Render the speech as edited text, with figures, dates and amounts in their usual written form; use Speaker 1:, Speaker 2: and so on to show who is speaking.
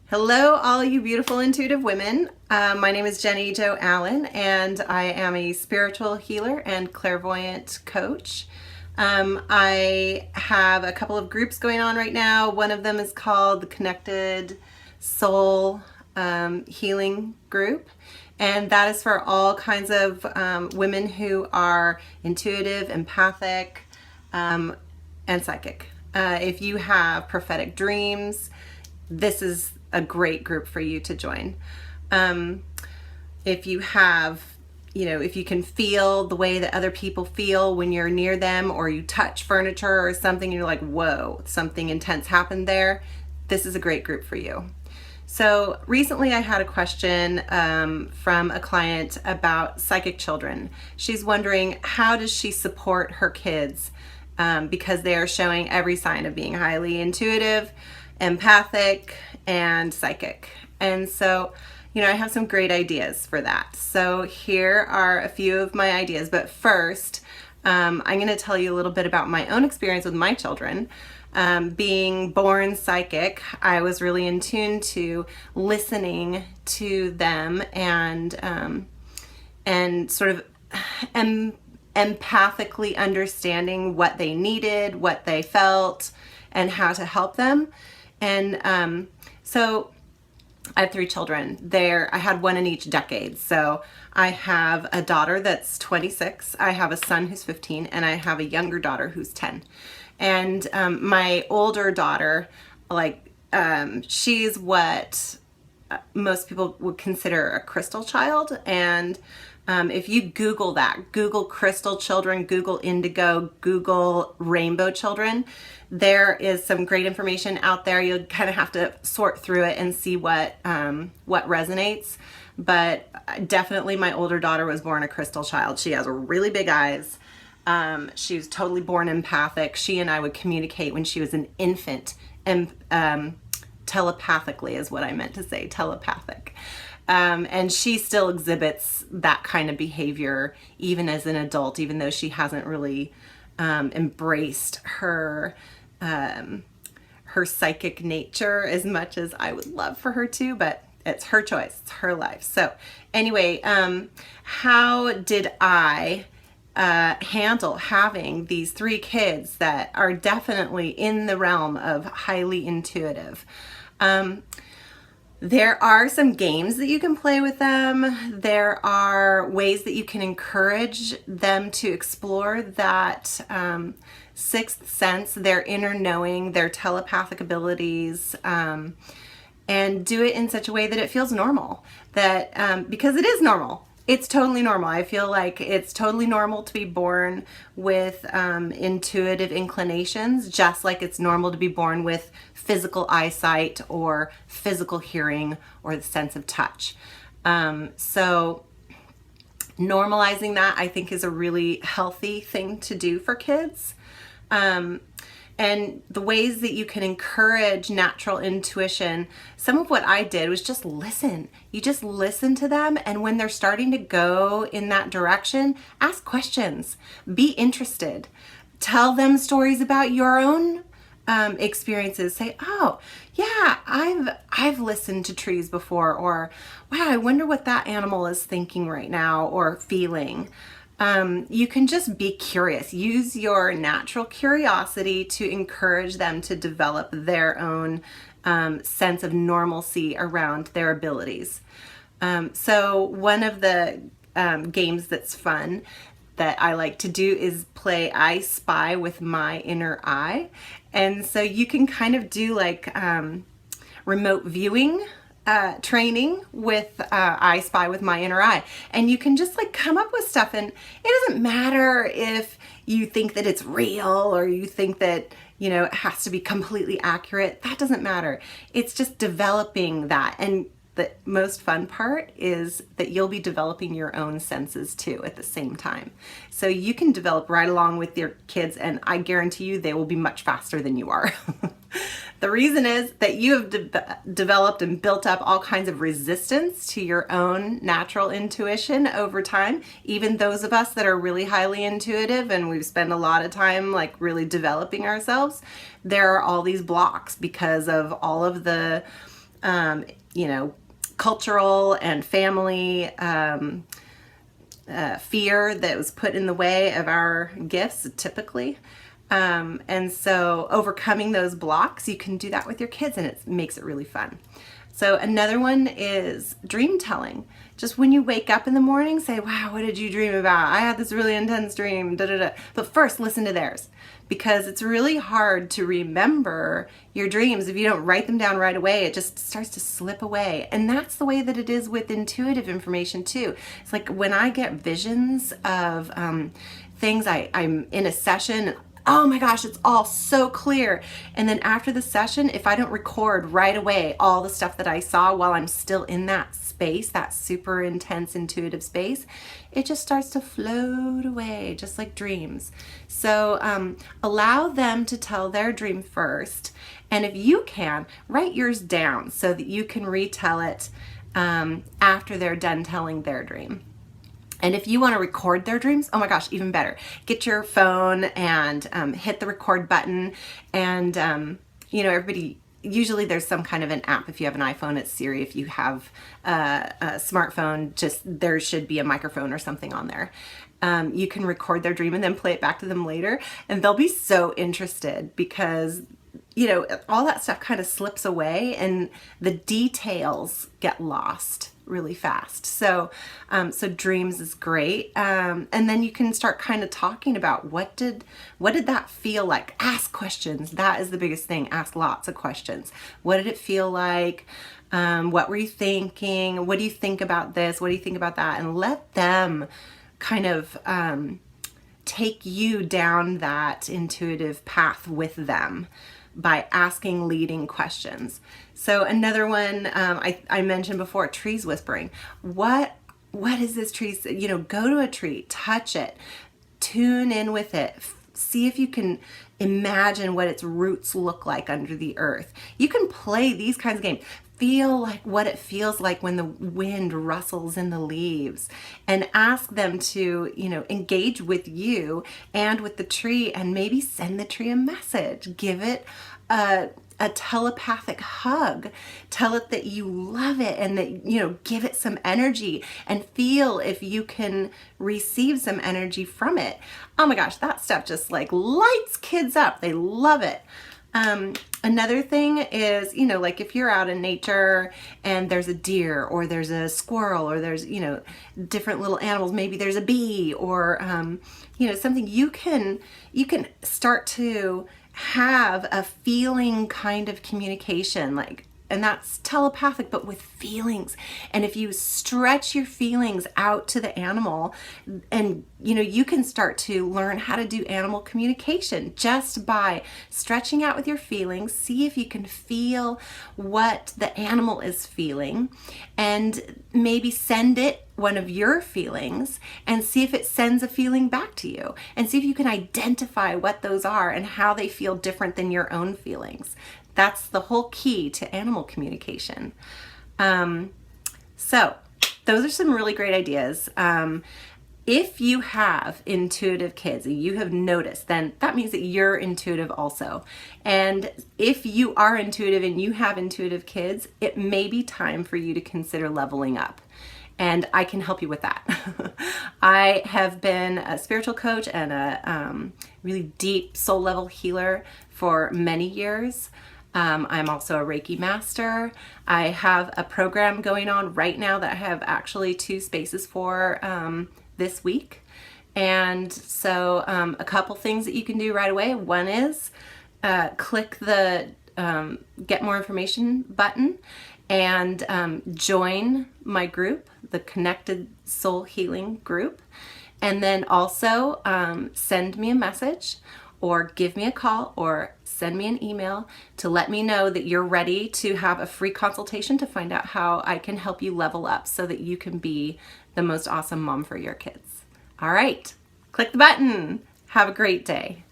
Speaker 1: Hello, all you beautiful intuitive women. My name is Jenny Jo Allen, and I am a spiritual healer and clairvoyant coach. I have a couple of groups going on right now. One of them is called the Connected Soul Healing Group, and that is for all kinds of women who are intuitive, empathic, and psychic. If you have prophetic dreams, this is a great group for you to join. If you have, if you can feel the way that other people feel when you're near them, or you touch furniture or something, and you're like, whoa, something intense happened there, this is a great group for you. So recently I had a question from a client about psychic children. She's wondering, how does she support her kids because they are showing every sign of being highly intuitive, empathic, and psychic. And so, I have some great ideas for that. So here are a few of my ideas. But first, I'm going to tell you a little bit about my own experience with my children. Being born psychic, I was really in tune to listening to them and sort of empathically understanding what they needed, what they felt, and how to help them. And so I have 3 children. I had one in each decade. So I have a daughter that's 26, I have a son who's 15, and I have a younger daughter who's 10. And my older daughter, she's what most people would consider a crystal child. And if you Google that, Google crystal children, Google indigo, Google rainbow children, there is some great information out there. You'll kind of have to sort through it and see what resonates. But definitely my older daughter was born a crystal child. She has really big eyes. She was totally born empathic. She and I would communicate when she was an infant, and telepathically is what I meant to say, telepathic. And she still exhibits that kind of behavior even as an adult, even though she hasn't really embraced her psychic nature as much as I would love for her to, but it's her choice, it's her life. So anyway, how did I handle having these 3 kids that are definitely in the realm of highly intuitive? There are some games that you can play with them. There are ways that you can encourage them to explore that sixth sense, their inner knowing, their telepathic abilities, and do it in such a way that it feels normal. That because it is normal. It's totally normal. I feel like it's totally normal to be born with intuitive inclinations, just like it's normal to be born with physical eyesight or physical hearing or the sense of touch. So normalizing that, I think, is a really healthy thing to do for kids. And the ways that you can encourage natural intuition, some of what I did was just listen. You just listen to them, and when they're starting to go in that direction, ask questions. Be interested. Tell them stories about your own experiences. Say, oh, yeah, I've listened to trees before, or wow, I wonder what that animal is thinking right now or feeling. You can just be curious. Use your natural curiosity to encourage them to develop their own sense of normalcy around their abilities. So one of the games that's fun that I like to do is play I Spy with my inner eye. And so you can kind of do like remote viewing training with I Spy with my inner eye, and you can just like come up with stuff, and it doesn't matter if you think that it's real or you think that it has to be completely accurate. That doesn't matter. It's just developing that, and the most fun part is that you'll be developing your own senses too at the same time. So you can develop right along with your kids, and I guarantee you they will be much faster than you are. The reason is that you have developed and built up all kinds of resistance to your own natural intuition over time. Even those of us that are really highly intuitive and we've spent a lot of time like really developing ourselves, there are all these blocks because of all of the you know, cultural and family fear that was put in the way of our gifts typically. And so overcoming those blocks, you can do that with your kids, and it makes it really fun. So another one is dream telling. Just when you wake up in the morning, say, wow, what did you dream about? I had this really intense dream, da da da. But first, listen to theirs, because it's really hard to remember your dreams if you don't write them down right away. It just starts to slip away. And that's the way that it is with intuitive information too. It's like when I get visions of things, I'm in a session, oh my gosh, it's all so clear. And then after the session, if I don't record right away all the stuff that I saw while I'm still in that space, that super intense intuitive space, it just starts to float away, just like dreams. So allow them to tell their dream first. And if you can, write yours down so that you can retell it after they're done telling their dream. And if you want to record their dreams, oh my gosh, even better. Get your phone and hit the record button. And, you know, everybody, usually there's some kind of an app. If you have an iPhone, it's Siri. If you have a smartphone, just there should be a microphone or something on there. You can record their dream and then play it back to them later. And they'll be so interested because, you know, all that stuff kind of slips away and the details get lost really fast. So dreams is great. And then you can start kind of talking about what did that feel like? Ask questions. That is the biggest thing. Ask lots of questions. What did it feel like? What were you thinking? What do you think about this? What do you think about that? And let them kind of take you down that intuitive path with them by asking leading questions. So another one I mentioned before, trees whispering. What is this tree? You know, go to a tree, touch it, tune in with it, see if you can imagine what its roots look like under the earth. You can play these kinds of games. Feel like what it feels like when the wind rustles in the leaves, and ask them to, you know, engage with you and with the tree, and maybe send the tree a message. Give it a telepathic hug. Tell it that you love it and that, you know, give it some energy and feel if you can receive some energy from it. Oh my gosh, that stuff just like lights kids up. They love it. Another thing is, you know, like if you're out in nature and there's a deer or there's a squirrel or there's, you know, different little animals, maybe there's a bee or, you know, something, you can start to have a feeling kind of communication, like, and that's telepathic, but with feelings. And if you stretch your feelings out to the animal, and you know, you can start to learn how to do animal communication just by stretching out with your feelings. See if you can feel what the animal is feeling, and maybe send it one of your feelings and see if it sends a feeling back to you, and see if you can identify what those are and how they feel different than your own feelings. That's the whole key to animal communication. So those are some really great ideas. If you have intuitive kids and you have noticed, then that means that you're intuitive also. And if you are intuitive and you have intuitive kids, it may be time for you to consider leveling up. And I can help you with that. I have been a spiritual coach and a really deep soul level healer for many years. I'm also a Reiki master. I have a program going on right now that I have actually 2 spaces for this week. And so a couple things that you can do right away. One is click the get more information button and join my group, the Connected Soul Healing group. And then also send me a message or give me a call or send me an email to let me know that you're ready to have a free consultation to find out how I can help you level up so that you can be the most awesome mom for your kids. All right, click the button. Have a great day.